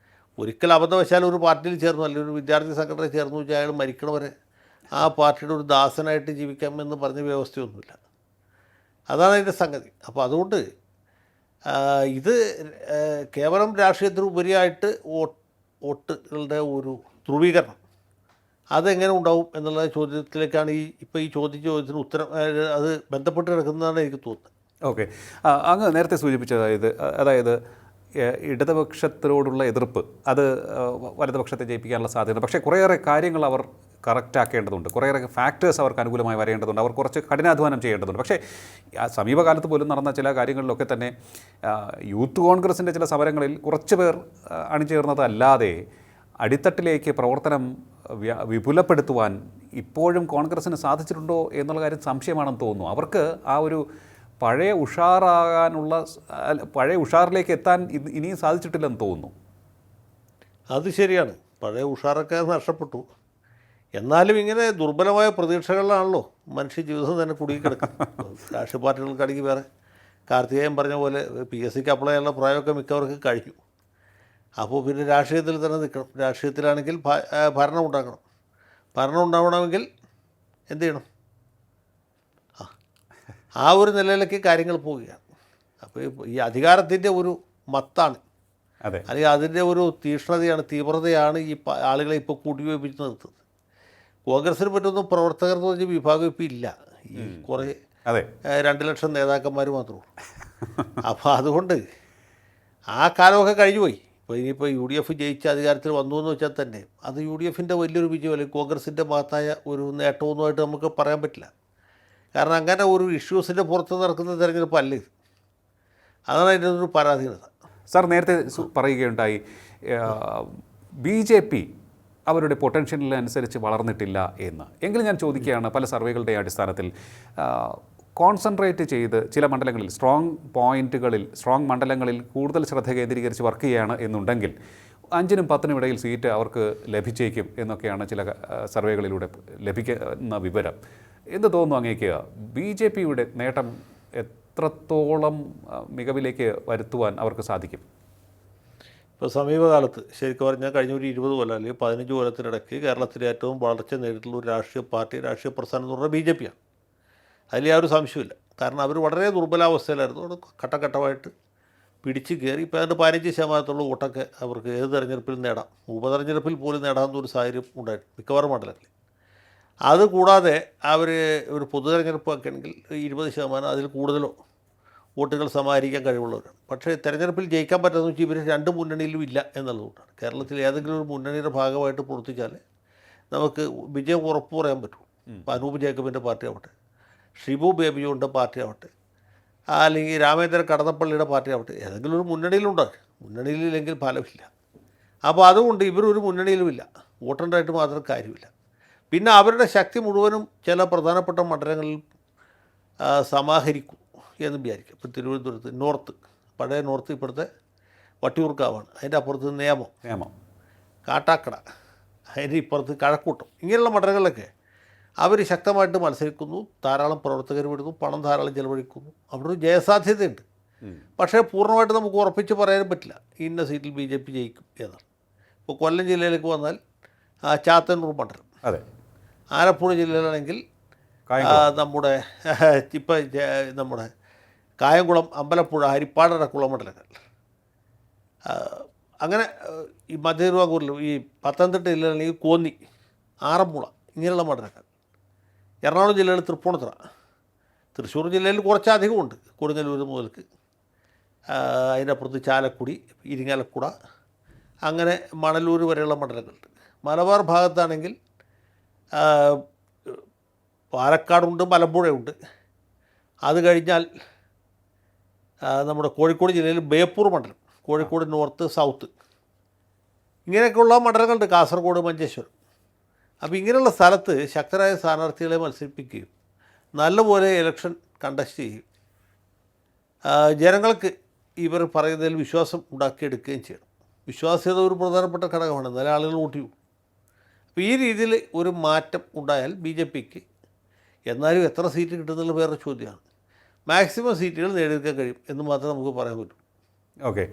ഒരിക്കൽ അബദ്ധവശാൽ ഒരു പാർട്ടിയിൽ ചേർന്നു, അല്ലെങ്കിൽ ഒരു വിദ്യാർത്ഥി സംഘടനയിൽ ചേർന്നു വെച്ചാൽ അയാൾ മരിക്കണ വരെ ആ പാർട്ടിയുടെ ഒരു ദാസനായിട്ട് ജീവിക്കാമെന്ന് പറഞ്ഞ വ്യവസ്ഥയൊന്നുമില്ല. അതാണ് അതിൻ്റെ സംഗതി. അപ്പോൾ അതുകൊണ്ട് ഇത് കേവലം രാഷ്ട്രീയത്തിന് ഉപരിയായിട്ട് വോട്ടുകളുടെ ഒരു ധ്രുവീകരണം അതെങ്ങനെ ഉണ്ടാവും എന്നുള്ള ചോദ്യത്തിലേക്കാണ് ഈ ചോദ്യത്തിന് ഉത്തരം അത് ബന്ധപ്പെട്ട് കിടക്കുന്നതാണ് എനിക്ക് തോന്നുന്നത്. ഓക്കെ, അങ്ങ് നേരത്തെ സൂചിപ്പിച്ചത് അതായത് ഇടതുപക്ഷത്തിനോടുള്ള എതിർപ്പ് അത് വലതുപക്ഷത്തെ ജയിപ്പിക്കാനുള്ള സാധ്യത. പക്ഷേ കുറേയേറെ കാര്യങ്ങൾ അവർ കറക്റ്റാക്കേണ്ടതുണ്ട്, കുറേയേറെ ഫാക്ടേഴ്സ് അവർക്ക് അനുകൂലമായി വരേണ്ടതുണ്ട്, അവർ കുറച്ച് കഠിനാധ്വാനം ചെയ്യേണ്ടതുണ്ട്. പക്ഷേ സമീപകാലത്ത് പോലും നടന്ന ചില കാര്യങ്ങളിലൊക്കെ തന്നെ യൂത്ത് കോൺഗ്രസിൻ്റെ ചില സമരങ്ങളിൽ കുറച്ച് പേർ അണിചേർന്നതല്ലാതെ അടിത്തട്ടിലേക്ക് പ്രവർത്തനം വിപുലപ്പെടുത്തുവാൻ ഇപ്പോഴും കോൺഗ്രസ്സിന് സാധിച്ചിട്ടുണ്ടോ എന്നുള്ള കാര്യം സംശയമാണെന്ന് തോന്നുന്നു. അവർക്ക് ആ ഒരു പഴയ ഉഷാറിലേക്ക് എത്താൻ ഇനിയും സാധിച്ചിട്ടില്ലെന്ന് തോന്നുന്നു. അത് ശരിയാണ്, പഴയ ഉഷാറൊക്കെ നഷ്ടപ്പെട്ടു. എന്നാലും ഇങ്ങനെ ദുർബലമായ പ്രതീക്ഷകളിലാണല്ലോ മനുഷ്യ ജീവിതം തന്നെ കുടുങ്ങിക്കിടക്കുന്നത്. രാഷ്ട്രീയ പാർട്ടികൾക്കാണെങ്കിൽ വേറെ കാർത്തികേയൻ പറഞ്ഞ പോലെ PSCക്ക് അപ്ലൈ ചെയ്യാനുള്ള പ്രായമൊക്കെ മിക്കവർക്ക് കഴിഞ്ഞു. അപ്പോൾ പിന്നെ രാഷ്ട്രീയത്തിൽ തന്നെ നിൽക്കണം. രാഷ്ട്രീയത്തിലാണെങ്കിൽ ഭരണം ഉണ്ടാക്കണം. ഭരണം ഉണ്ടാവണമെങ്കിൽ എന്ത് ചെയ്യണം? ആ ഒരു നിലയിലേക്ക് കാര്യങ്ങൾ പോവുകയാണ്. അപ്പോൾ ഈ അധികാരത്തിൻ്റെ ഒരു മത്താണ്, അതെ, അല്ലെങ്കിൽ അതിൻ്റെ ഒരു തീവ്രതയാണ് ഈ ആളുകളെ ഇപ്പോൾ കൂട്ടിവയ്പ്പിച്ച് നിർത്തുന്നത്. കോൺഗ്രസിന് പറ്റുന്ന പ്രവർത്തകർ എന്ന് പറഞ്ഞ വിഭാഗം ഇപ്പോൾ ഇല്ല. ഈ കുറേ 2 ലക്ഷം നേതാക്കന്മാർ മാത്രമേ ഉള്ളൂ. അപ്പോൾ അതുകൊണ്ട് ആ കാലമൊക്കെ കഴിഞ്ഞു പോയി. ഇപ്പോൾ ഇനിയിപ്പോൾ UDF ജയിച്ച് അധികാരത്തിൽ വന്നു എന്ന് വെച്ചാൽ തന്നെ അത് UDFൻ്റെ വലിയൊരു വിജയം അല്ലെങ്കിൽ കോൺഗ്രസിൻ്റെ മഹത്തായ ഒരു നേട്ടമൊന്നുമായിട്ട് നമുക്ക് പറയാൻ പറ്റില്ല. കാരണം അങ്ങനെ ഒരു ഇഷ്യൂസിൻ്റെ പുറത്ത് നടക്കുന്ന തിരഞ്ഞെടുപ്പ് അല്ല ഇത്. അതാണ് അതിൻ്റെ ഒരു പരാധീനത. സാർ നേരത്തെ പറയുകയുണ്ടായി BJP അവരുടെ പൊട്ടൻഷ്യലിനനുസരിച്ച് വളർന്നിട്ടില്ല എന്ന്. എങ്കിലും ഞാൻ ചോദിക്കുകയാണ്, പല സർവേകളുടെ അടിസ്ഥാനത്തിൽ കോൺസെൻട്രേറ്റ് ചെയ്ത് ചില മണ്ഡലങ്ങളിൽ സ്ട്രോങ് മണ്ഡലങ്ങളിൽ കൂടുതൽ ശ്രദ്ധ കേന്ദ്രീകരിച്ച് വർക്ക് ചെയ്യുകയാണ് എന്നുണ്ടെങ്കിൽ 5-നും 10-നും ഇടയിൽ സീറ്റ് അവർക്ക് ലഭിച്ചേക്കും എന്നൊക്കെയാണ് ചില സർവേകളിലൂടെ ലഭിക്കുന്ന വിവരം. എന്ത് തോന്നുന്നു അങ്ങേക്ക്? BJPയുടെ നേട്ടം എത്രത്തോളം മികവിലേക്ക് വരുത്തുവാൻ അവർക്ക് സാധിക്കും? ഇപ്പോൾ സമീപകാലത്ത് ശരിക്കും പറഞ്ഞാൽ കഴിഞ്ഞ ഒരു 20 കൊല്ലം അല്ലെങ്കിൽ 15 കൊല്ലത്തിനിടയ്ക്ക് കേരളത്തിലെ ഏറ്റവും വളർച്ച നേരിട്ടുള്ള ഒരു രാഷ്ട്രീയ പ്രസ്ഥാനം എന്ന് പറഞ്ഞാൽ BJP ആണ്. അതിൽ ആ ഒരു സംശയമില്ല. കാരണം അവർ വളരെ ദുർബലാവസ്ഥയിലായിരുന്നു. അവിടെ ഘട്ടഘട്ടമായിട്ട് പിടിച്ച് കയറി ഇപ്പോൾ അതിൻ്റെ 15% വോട്ടൊക്കെ അവർക്ക് ഏത് തെരഞ്ഞെടുപ്പിലും നേടാം. ഉപതെരഞ്ഞെടുപ്പിൽ പോലും നേടാവുന്ന ഒരു സാഹചര്യം ഉണ്ടായിരുന്നു മിക്കവാറും മണ്ഡലങ്ങളിൽ. അതുകൂടാതെ അവർ ഒരു പൊതു തെരഞ്ഞെടുപ്പൊക്കെ ആണെങ്കിൽ 20% അതിൽ കൂടുതലോ വോട്ടുകൾ സമാഹരിക്കാൻ കഴിവുള്ളവരാണ്. പക്ഷേ തെരഞ്ഞെടുപ്പിൽ ജയിക്കാൻ പറ്റുമെന്ന് വെച്ചാൽ ഇവർ 2 മുന്നണിയിലും ഇല്ല എന്നുള്ളതുകൊണ്ടാണ്. കേരളത്തിൽ ഏതെങ്കിലും ഒരു മുന്നണിയുടെ ഭാഗമായിട്ട് പ്രവർത്തിച്ചാൽ നമുക്ക് വിജയം ഉറപ്പ് പറയാൻ പറ്റും. ഇപ്പോൾ അനൂപ് ജേക്കബിൻ്റെ പാർട്ടി ആവട്ടെ, ഷിബു ബേബി ജോണിൻ്റെ പാർട്ടി ആവട്ടെ, അല്ലെങ്കിൽ രാമേന്ദ്രൻ കടന്നപ്പള്ളിയുടെ പാർട്ടി ആവട്ടെ, ഏതെങ്കിലും ഒരു മുന്നണിയിലുണ്ടാകും. മുന്നണിയിലില്ലെങ്കിൽ ഫലമില്ല. അപ്പോൾ അതുകൊണ്ട് ഇവരൊരു മുന്നണിയിലുമില്ല, വോട്ടുണ്ടായിട്ട് മാത്രം കാര്യമില്ല. പിന്നെ അവരുടെ ശക്തി മുഴുവനും ചില പ്രധാനപ്പെട്ട മണ്ഡലങ്ങളിൽ സമാഹരിക്കും എന്ന് വിചാരിക്കും. ഇപ്പോൾ തിരുവനന്തപുരത്ത് നോർത്ത് പഴയ നോർത്ത് ഇപ്പോഴത്തെ വട്ടിയൂർക്കാവാണ്. അതിൻ്റെ അപ്പുറത്ത് നിയമം, കാട്ടാക്കട, അതിൻ്റെ ഇപ്പുറത്ത് കഴക്കൂട്ടം, ഇങ്ങനെയുള്ള മണ്ഡലങ്ങളിലൊക്കെ അവർ ശക്തമായിട്ട് മത്സരിക്കുന്നു, ധാരാളം പ്രവർത്തകർ വിടുന്നു, പണം ധാരാളം ചെലവഴിക്കുന്നു, അവിടെ ഒരു ജയസാധ്യതയുണ്ട്. പക്ഷേ പൂർണ്ണമായിട്ട് നമുക്ക് ഉറപ്പിച്ച് പറയാനും പറ്റില്ല ഇന്ന സീറ്റിൽ BJP ജയിക്കും എന്നാണ്. ഇപ്പോൾ കൊല്ലം ജില്ലയിലേക്ക് വന്നാൽ ചാത്തന്നൂർ മണ്ഡലം, അതെ, ആലപ്പുഴ ജില്ലയിലാണെങ്കിൽ നമ്മുടെ നമ്മുടെ കായംകുളം, അമ്പലപ്പുഴ, ഹരിപ്പാടടക്കമുള്ള മണ്ഡലങ്ങൾ. അങ്ങനെ ഈ മധ്യ തിരുവിതാംകൂറിലും ഈ പത്തനംതിട്ട ജില്ലയിലാണെങ്കിൽ കോന്നി, ആറന്മുള, ഇങ്ങനെയുള്ള മണ്ഡലങ്ങൾ. എറണാകുളം ജില്ലയിൽ തൃപ്പൂണിത്തുറ, തൃശ്ശൂർ ജില്ലയിൽ കുറച്ചധികമുണ്ട്, കൊടുങ്ങല്ലൂർ മുതൽക്ക് അതിനപ്പുറത്ത് ചാലക്കുടി, ഇരിങ്ങാലക്കുട, അങ്ങനെ മണലൂർ വരെയുള്ള മണ്ഡലങ്ങളുണ്ട്. മലബാർ ഭാഗത്താണെങ്കിൽ പാലക്കാടുണ്ട്, മലമ്പുഴയുണ്ട്. അത് കഴിഞ്ഞാൽ നമ്മുടെ കോഴിക്കോട് ജില്ലയിൽ ബേപ്പൂർ മണ്ഡലം, കോഴിക്കോട് നോർത്ത്, സൗത്ത്, ഇങ്ങനെയൊക്കെയുള്ള മണ്ഡലങ്ങളുണ്ട്. കാസർഗോഡ്, മഞ്ചേശ്വരം. അപ്പോൾ ഇങ്ങനെയുള്ള സ്ഥലത്ത് ശക്തരായ സ്ഥാനാർത്ഥികളെ മത്സരിപ്പിക്കുകയും നല്ലപോലെ ഇലക്ഷൻ കണ്ടക്ട് ചെയ്യും, ജനങ്ങൾക്ക് ഇവർ പറയുന്നതിൽ വിശ്വാസം ഉണ്ടാക്കിയെടുക്കുകയും ചെയ്യണം. വിശ്വാസ്യത ഒരു പ്രധാനപ്പെട്ട ഘടകമാണ്, നല്ല ആളുകൾ വോട്ട് ചെയ്യും. അപ്പോൾ ഈ രീതിയിൽ ഒരു മാറ്റം ഉണ്ടായാൽ BJPക്ക് എന്നാലും എത്ര സീറ്റ് കിട്ടുന്നുള്ള വേറെ ചോദ്യമാണ്. മാക്സിമം സീറ്റുകൾ നേടിയെടുക്കാൻ കഴിയും എന്ന് മാത്രമേ നമുക്ക് പറയാൻ പറ്റൂ. ഓക്കെ,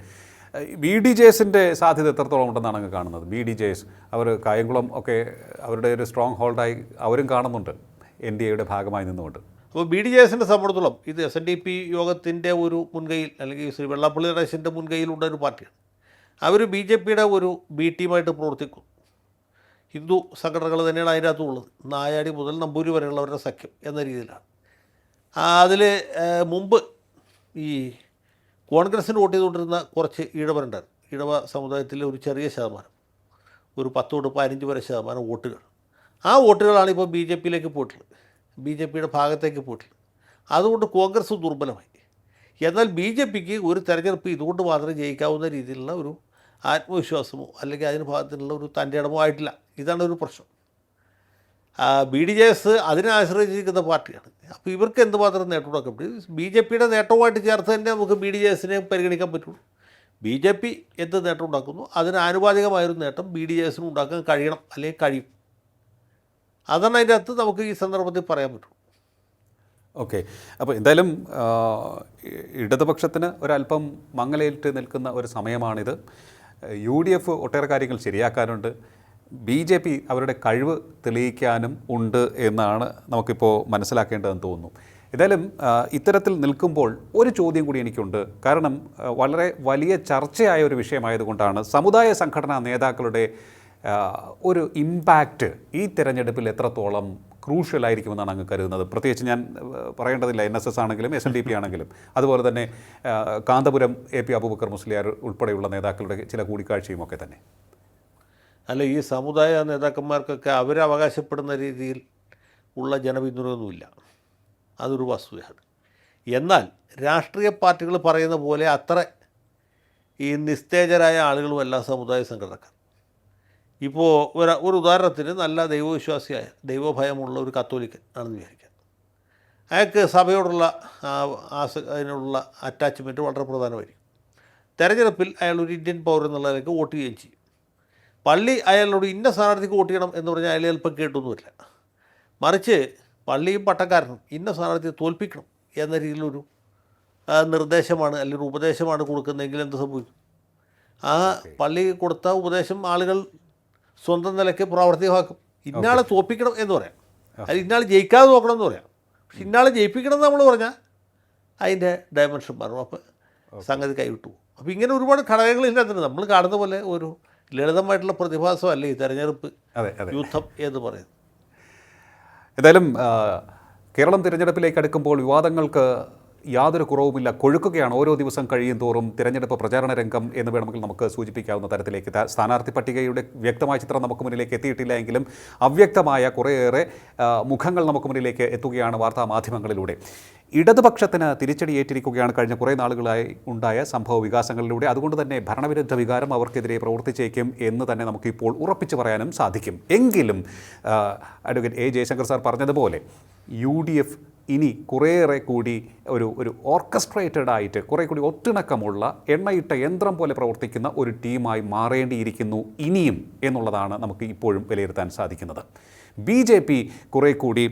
BDJസിൻ്റെ സാധ്യത എത്രത്തോളം ഉണ്ടെന്നാണ് അങ്ങ് കാണുന്നത്? BDJs അവർ കായംകുളം ഒക്കെ അവരുടെ ഒരു സ്ട്രോങ് ഹോൾഡായി അവരും കാണുന്നുണ്ട്, NDAയുടെ ഭാഗമായി നിന്നുകൊണ്ട്. അപ്പോൾ BDJസിൻ്റെ സംബന്ധിച്ചിടത്തോളം ഇത് SNDP യോഗത്തിൻ്റെ ഒരു മുൻകൈയിൽ, അല്ലെങ്കിൽ ശ്രീ വെള്ളാപ്പള്ളി നടേശൻ്റെ മുൻകൈയിലുള്ള ഒരു പാർട്ടിയാണ്. അവർ BJPയുടെ ഒരു B ടീമായിട്ട് പ്രവർത്തിക്കും. ഹിന്ദു സംഘടനകൾ തന്നെയാണ് അതിനകത്തുള്ളത്, നായാടി മുതൽ നമ്പൂരി വരെയുള്ളവരുടെ സഖ്യം എന്ന രീതിയിലാണ്. അതിൽ മുമ്പ് ഈ കോൺഗ്രസ്സിന് വോട്ട് ചെയ്തുകൊണ്ടിരുന്ന കുറച്ച് ഈഴവരുണ്ടായിരുന്നു. ഈഴവ സമുദായത്തിലെ ഒരു ചെറിയ ശതമാനം, ഒരു 10 തൊട്ട് 15 വരെ ശതമാനം വോട്ടുകൾ. ആ വോട്ടുകളാണ് ഇപ്പോൾ BJPയിലേക്ക് പോയിട്ടുള്ളത്, BJPയുടെ ഭാഗത്തേക്ക് പോയിട്ടുള്ളത്. അതുകൊണ്ട് കോൺഗ്രസ് ദുർബലമായി. എന്നാൽ BJPക്ക് ഒരു തെരഞ്ഞെടുപ്പ് ഇതുകൊണ്ട് മാത്രമേ ജയിക്കാവുന്ന രീതിയിലുള്ള ഒരു ആത്മവിശ്വാസമോ അല്ലെങ്കിൽ അതിന് ഭാഗത്തിനുള്ള ഒരു തൻ്റെ ഇടമോ ആയിട്ടില്ല. ഇതാണ് ഒരു പ്രശ്നം. BDJs അതിനെ ആശ്രയിച്ചിരിക്കുന്ന പാർട്ടിയാണ്. അപ്പോൾ ഇവർക്ക് എന്തുമാത്രം നേട്ടം ഉണ്ടാക്കാൻ പറ്റും? BJPയുടെ നേട്ടവുമായിട്ട് ചേർത്ത് തന്നെ നമുക്ക് BDJസിനെ പരിഗണിക്കാൻ പറ്റുള്ളൂ. BJP എന്ത് നേട്ടം ഉണ്ടാക്കുന്നു അതിന് ആനുപാതികമായൊരു നേട്ടം BDJസിന് ഉണ്ടാക്കാൻ കഴിയണം, അല്ലെങ്കിൽ കഴിയും. അതാണ് അതിൻ്റെ അകത്ത് നമുക്ക് ഈ സന്ദർഭത്തിൽ പറയാൻ പറ്റും. ഓക്കെ, അപ്പോൾ എന്തായാലും ഇടതുപക്ഷത്തിന് ഒരല്പം മങ്ങലേറ്റ് നിൽക്കുന്ന ഒരു സമയമാണിത്. UDF ഒട്ടേറെ കാര്യങ്ങൾ ശരിയാക്കാനുണ്ട്, BJP അവരുടെ കഴിവ് തെളിയിക്കാനും ഉണ്ട് എന്നാണ് നമുക്കിപ്പോൾ മനസ്സിലാക്കേണ്ടതെന്ന് തോന്നുന്നു. ഏതായാലും ഇത്തരത്തിൽ നിൽക്കുമ്പോൾ ഒരു ചോദ്യം കൂടി എനിക്കുണ്ട്. കാരണം വളരെ വലിയ ചർച്ചയായ ഒരു വിഷയമായതുകൊണ്ടാണ് സമുദായ സംഘടനാ നേതാക്കളുടെ ഒരു ഇമ്പാക്റ്റ് ഈ തിരഞ്ഞെടുപ്പിൽ എത്രത്തോളം ക്രൂഷ്യലായിരിക്കുമെന്നാണ് അങ്ങ് കരുതുന്നത്? പ്രത്യേകിച്ച് ഞാൻ പറയേണ്ടതില്ല, NSS ആണെങ്കിലും SNDP ആണെങ്കിലും, അതുപോലെ തന്നെ കാന്തപുരം AP അബൂബക്കർ മുസ്ലിയാർ ഉൾപ്പെടെയുള്ള നേതാക്കളുടെ ചില കൂടിക്കാഴ്ചയും ഒക്കെ തന്നെ. അല്ല, ഈ സമുദായ നേതാക്കന്മാർക്കൊക്കെ അവരവകാശപ്പെടുന്ന രീതിയിൽ ഉള്ള ജനപിന്തുണയൊന്നുമില്ല, അതൊരു വസ്തുതയാണ്. എന്നാൽ രാഷ്ട്രീയ പാർട്ടികൾ പറയുന്ന പോലെ അത്ര ഈ നിസ്തേജരായ ആളുകളുമല്ല സമുദായ സംഘടനക്കാർ. ഇപ്പോൾ ഒരു ഉദാഹരണത്തിന് നല്ല ദൈവവിശ്വാസിയായ, ദൈവഭയമുള്ള ഒരു കത്തോലിക്കൻ ആണെന്ന് വിചാരിക്കാം. അയാൾക്ക് സഭയോടുള്ള അതിനുള്ള അറ്റാച്ച്മെൻറ്റ് വളരെ പ്രധാനമായിരിക്കും. തെരഞ്ഞെടുപ്പിൽ അയാൾ ഒരു ഇന്ത്യൻ പൗരൻ എന്നുള്ളതിലേക്ക് വോട്ട് ചെയ്യുകയും ചെയ്യും. പള്ളി അയാളോട് ഇന്ന സ്ഥാനാർത്ഥിക്ക് വോട്ട് ചെയ്യണം എന്ന് പറഞ്ഞാൽ അയാൾ ചിലപ്പോൾ കേട്ടൊന്നുമില്ല. മറിച്ച് പള്ളിയും പട്ടക്കാരനും ഇന്ന സ്ഥാനാർത്ഥിയെ തോൽപ്പിക്കണം എന്ന രീതിയിലൊരു നിർദ്ദേശമാണ് അല്ലെങ്കിൽ ഒരു ഉപദേശമാണ് കൊടുക്കുന്നതെങ്കിൽ എന്ത് സംഭവിക്കും? ആ പള്ളി കൊടുത്ത ഉപദേശം ആളുകൾ സ്വന്തം നിലയ്ക്ക് പ്രാവർത്തികമാക്കും. ഇന്നാളെ തോൽപ്പിക്കണം എന്ന് പറയാം, അത് ഇന്നാൾ ജയിക്കാതെ നോക്കണം എന്ന് പറയാം. പക്ഷെ ഇന്നാളെ ജയിപ്പിക്കണം എന്ന് നമ്മൾ പറഞ്ഞാൽ അതിൻ്റെ ഡയമെൻഷൻ മാറും, അപ്പോൾ സംഗതി കൈവിട്ടു പോകും. അപ്പോൾ ഇങ്ങനെ ഒരുപാട് ഘടകങ്ങൾ ഇതിനകത്തുണ്ട്. നമ്മൾ കാണുന്ന പോലെ ഒരു ലളിതമായിട്ടുള്ള പ്രതിഭാസമല്ല ഈ തെരഞ്ഞെടുപ്പ് യുദ്ധം എന്ന് പറയുന്നത്. ഏതായാലും കേരളം തിരഞ്ഞെടുപ്പിലേക്ക് അടുക്കുമ്പോൾ വിവാദങ്ങൾക്ക് യാതൊരു കുറവുമില്ല, കൊഴുക്കുകയാണ് ഓരോ ദിവസം കഴിയും തോറും തിരഞ്ഞെടുപ്പ് പ്രചാരണ രംഗം എന്ന് വേണമെങ്കിൽ നമുക്ക് സൂചിപ്പിക്കാവുന്ന തരത്തിലേക്ക്. സ്ഥാനാർത്ഥി പട്ടികയുടെ വ്യക്തമായ ചിത്രം നമുക്ക് മുന്നിലേക്ക് എത്തിയിട്ടില്ല എങ്കിലും അവ്യക്തമായ കുറേയേറെ മുഖങ്ങൾ നമുക്ക് മുന്നിലേക്ക് എത്തുകയാണ് വാർത്താ മാധ്യമങ്ങളിലൂടെ. ഇടതുപക്ഷത്തിന് തിരിച്ചടിയേറ്റിരിക്കുകയാണ് കഴിഞ്ഞ കുറേ നാളുകളായി ഉണ്ടായ സംഭവ വികാസങ്ങളിലൂടെ. അതുകൊണ്ട് തന്നെ ഭരണവിരുദ്ധ വികാരം അവർക്കെതിരെ പ്രവർത്തിച്ചേക്കും എന്ന് തന്നെ നമുക്കിപ്പോൾ ഉറപ്പിച്ചു പറയാനും സാധിക്കും. എങ്കിലും അഡ്വക്കേറ്റ് A. ജയശങ്കർ സാർ പറഞ്ഞതുപോലെ UDF ഇനി കുറേയേറെ കൂടി ഒരു ഓർക്കസ്ട്രേറ്റഡ് ആയിട്ട് കുറേ കൂടി ഒത്തിണക്കമുള്ള എണ്ണയിട്ട യന്ത്രം പോലെ പ്രവർത്തിക്കുന്ന ഒരു ടീമായി മാറേണ്ടിയിരിക്കുന്നു ഇനിയും എന്നുള്ളതാണ് നമുക്ക് ഇപ്പോഴും വിലയിരുത്താൻ സാധിക്കുന്നത്. BJP കുറേ കൂടി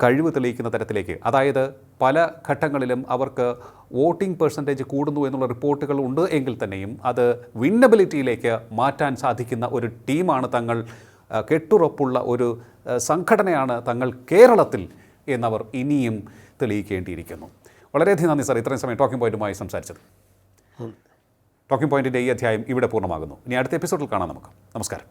കഴിവ് തെളിയിക്കുന്ന തരത്തിലേക്ക്, അതായത് പല ഘട്ടങ്ങളിലും അവർക്ക് വോട്ടിംഗ് പെർസെൻറ്റേജ് കൂടുന്നു എന്നുള്ള റിപ്പോർട്ടുകൾ ഉണ്ട് എങ്കിൽ തന്നെയും അത് വിന്നബിലിറ്റിയിലേക്ക് മാറ്റാൻ സാധിക്കുന്ന ഒരു ടീമാണ് തങ്ങൾ, കെട്ടുറപ്പുള്ള ഒരു സംഘടനയാണ് തങ്ങൾ കേരളത്തിൽ എന്നവർ ഇനിയും തെളിയിക്കേണ്ടിയിരിക്കുന്നു. വളരെയധികം നന്ദി സാർ, ഇത്രയും സമയം ടോക്കിംഗ് പോയിൻറ്റുമായി സംസാരിച്ചത്. ടോക്കിംഗ് പോയിൻറ്റിൻ്റെ ഈ അധ്യായം ഇവിടെ പൂർണ്ണമാകുന്നു. ഇനി അടുത്ത എപ്പിസോഡിൽ കാണാം നമുക്ക്. നമസ്കാരം.